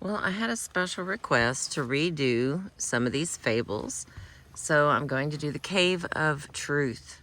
Well, I had a special request to redo some of these fables, so I'm going to do the Cave of Truth.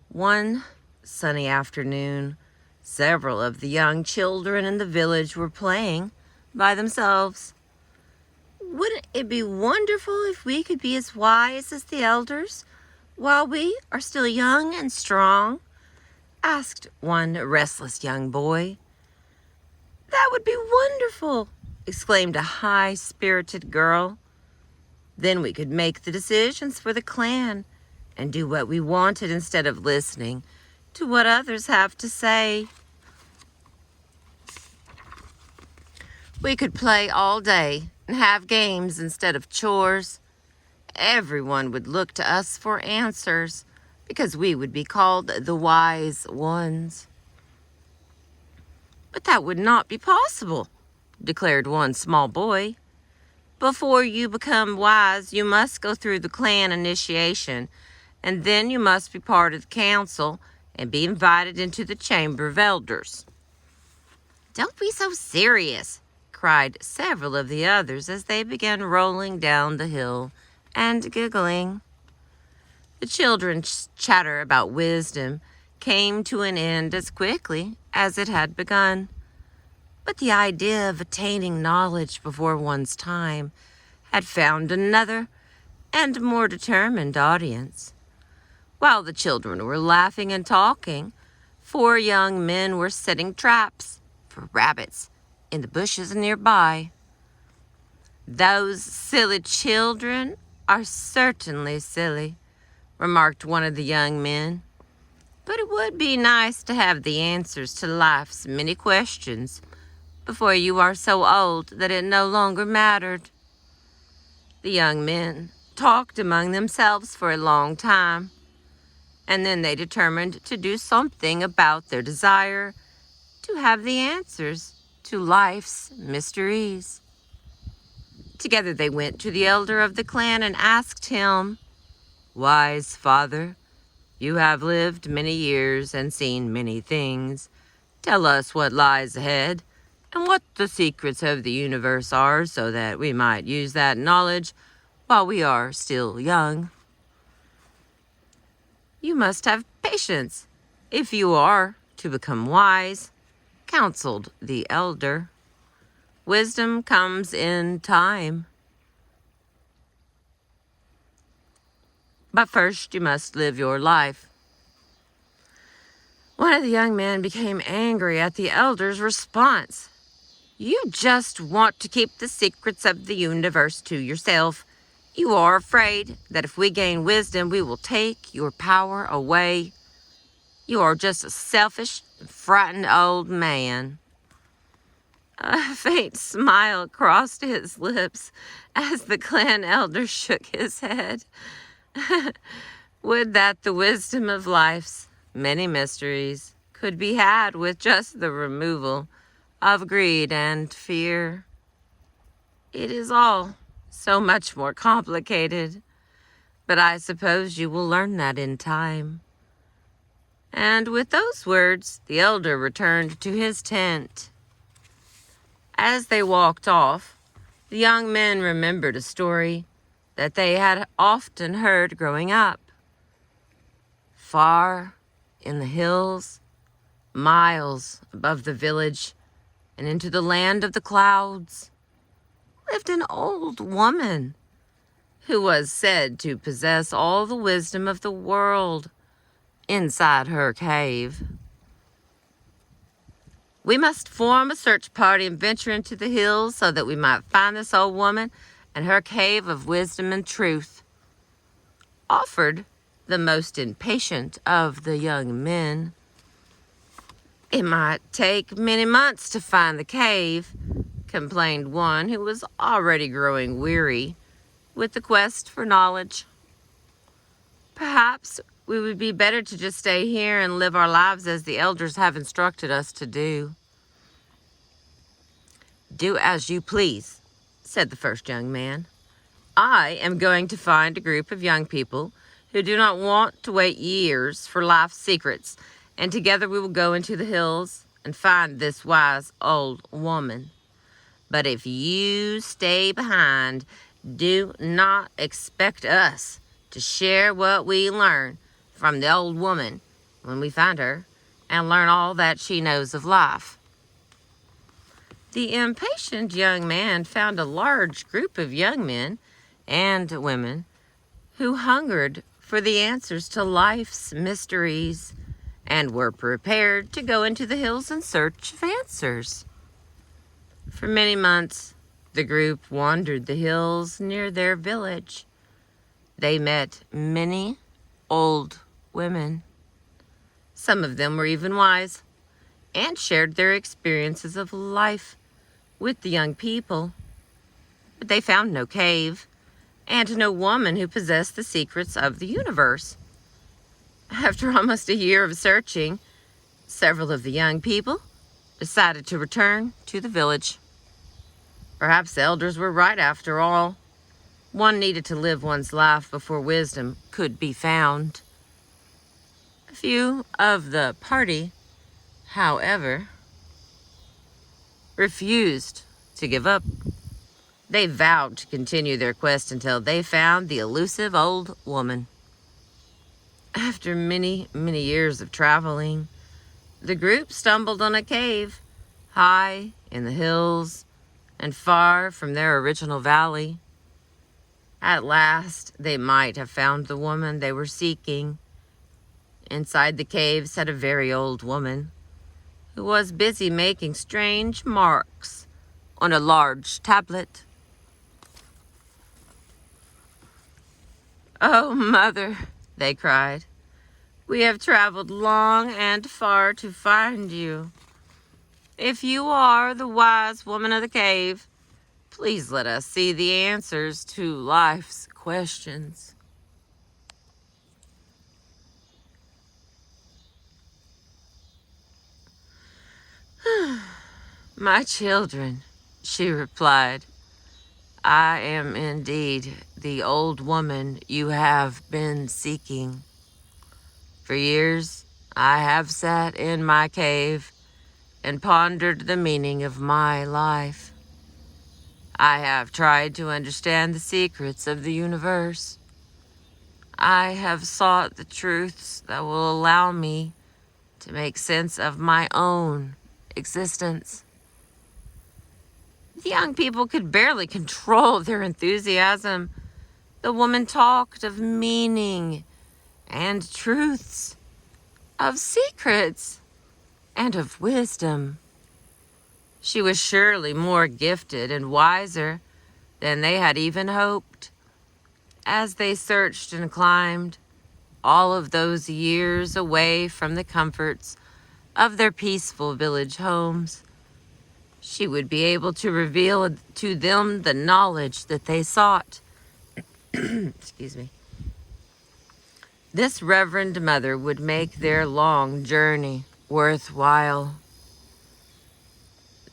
One sunny afternoon, several of the young children in the village were playing by themselves. Wouldn't it be wonderful if we could be as wise as the elders while we are still young and strong? Asked one restless young boy. That would be wonderful, exclaimed a high-spirited girl. Then we could make the decisions for the clan and do what we wanted instead of listening to what others have to say. We could play all day and have games instead of chores. Everyone would look to us for answers because we would be called the wise ones. But that would not be possible, declared one small boy. Before you become wise, you must go through the clan initiation, and then you must be part of the council and be invited into the Chamber of Elders. Don't be so serious, cried several of the others as they began rolling down the hill and giggling. The children's chatter about wisdom came to an end as quickly as it had begun. But the idea of attaining knowledge before one's time had found another and more determined audience. While the children were laughing and talking, 4 young men were setting traps for rabbits in the bushes nearby. Those silly children are certainly silly, remarked one of the young men. But it would be nice to have the answers to life's many questions before you are so old that it no longer mattered. The young men talked among themselves for a long time, and then they determined to do something about their desire to have the answers to life's mysteries. Together they went to the elder of the clan and asked him, "Wise father, you have lived many years and seen many things. Tell us what lies ahead and what the secrets of the universe are so that we might use that knowledge while we are still young." "You must have patience if you are to become wise," counseled the elder. "Wisdom comes in time. But first you must live your life." One of the young men became angry at the elder's response. "You just want to keep the secrets of the universe to yourself. You are afraid that if we gain wisdom, we will take your power away. You are just a selfish and frightened old man." A faint smile crossed his lips as the clan elder shook his head. Would that the wisdom of life's many mysteries could be had with just the removal of greed and fear. It is all so much more complicated, but I suppose you will learn that in time. And with those words, the elder returned to his tent. As they walked off, the young men remembered a story that they had often heard growing up. Far in the hills, miles above the village, and into the land of the clouds, lived an old woman who was said to possess all the wisdom of the world inside her cave. "We must form a search party and venture into the hills so that we might find this old woman and her cave of wisdom and truth," offered the most impatient of the young men. "It might take many months to find the cave," complained one who was already growing weary with the quest for knowledge. "Perhaps we would be better to just stay here and live our lives as the elders have instructed us to do." "Do as you please," said the first young man. "I am going to find a group of young people who do not want to wait years for life's secrets, and together we will go into the hills and find this wise old woman. But if you stay behind, do not expect us to share what we learn from the old woman when we find her and learn all that she knows of life." The impatient young man found a large group of young men and women who hungered for the answers to life's mysteries and were prepared to go into the hills in search of answers. For many months, the group wandered the hills near their village. They met many old women. Some of them were even wise and shared their experiences of life with the young people. But they found no cave and no woman who possessed the secrets of the universe. After almost a year of searching, several of the young people decided to return to the village. Perhaps the elders were right after all. One needed to live one's life before wisdom could be found. A few of the party, however, refused to give up. They vowed to continue their quest until they found the elusive old woman. After many, many years of traveling, the group stumbled on a cave high in the hills and far from their original valley. At last, they might have found the woman they were seeking. Inside the cave sat a very old woman who was busy making strange marks on a large tablet. "Oh, Mother," they cried, "we have traveled long and far to find you. If you are the wise woman of the cave, please let us see the answers to life's questions." "My children," she replied, "I am indeed the old woman you have been seeking. For years, I have sat in my cave and pondered the meaning of my life. I have tried to understand the secrets of the universe. I have sought the truths that will allow me to make sense of my own existence." The young people could barely control their enthusiasm. The woman talked of meaning and truths, of secrets and of wisdom. She was surely more gifted and wiser than they had even hoped. As they searched and climbed all of those years away from the comforts of their peaceful village homes, she would be able to reveal to them the knowledge that they sought. Excuse me. This Reverend Mother would make their long journey worthwhile.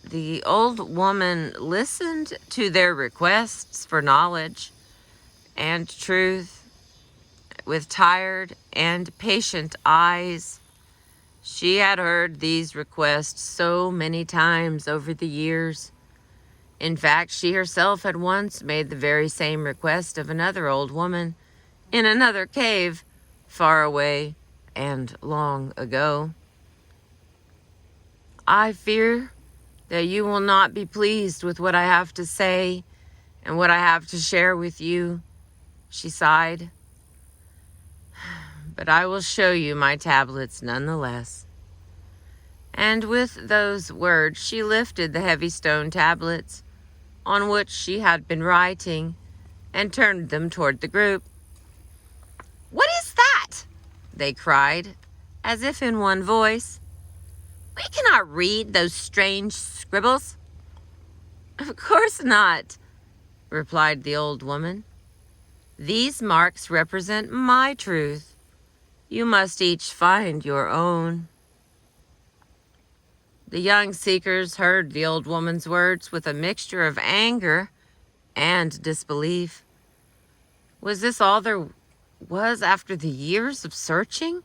The old woman listened to their requests for knowledge and truth with tired and patient eyes. She had heard these requests so many times over the years. In fact, she herself had once made the very same request of another old woman in another cave far away and long ago. "I fear that you will not be pleased with what I have to say and what I have to share with you," she sighed. "But I will show you my tablets nonetheless." And with those words, she lifted the heavy stone tablets on which she had been writing and turned them toward the group. "What is that?" they cried, as if in one voice. "We cannot read those strange scribbles." "Of course not," replied the old woman. "These marks represent my truth. You must each find your own." The young seekers heard the old woman's words with a mixture of anger and disbelief. Was this all there was after the years of searching?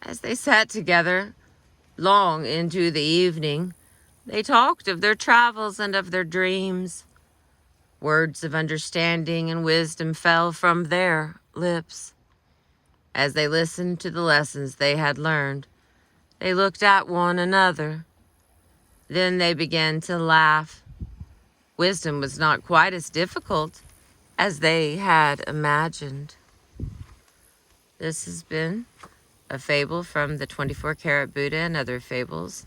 As they sat together long into the evening, They talked of their travels and of their dreams. Words of understanding and wisdom fell from their lips. As they listened to the lessons they had learned, they looked at one another. Then they began to laugh. Wisdom was not quite as difficult as they had imagined. This has been a fable from the 24-Karat Buddha and Other Fables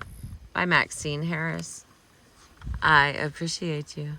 by Maxine Harris. I appreciate you.